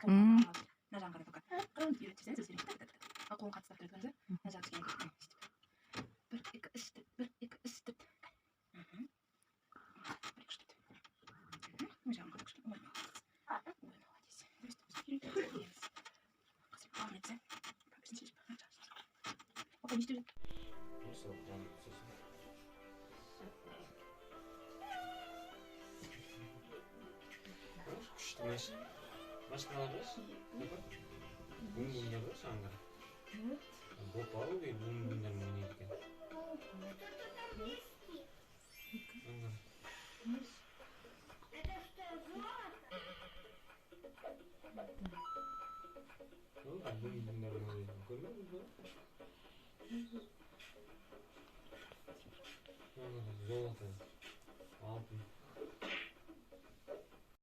нажанға да пока үйретсеңіз өздеріңіз қолын қатыстап тұрдыңыз нажан кішкене бір екі үш төрт бір екі үш төрт бір екі үш төрт мына жағын қарап ой Başkalarız? Bunlar sangar. Bu paru ve bunlar mı ne diken? Sangar. Oh, bunlar mı ne? Görmüyor musun? Sangar, zor.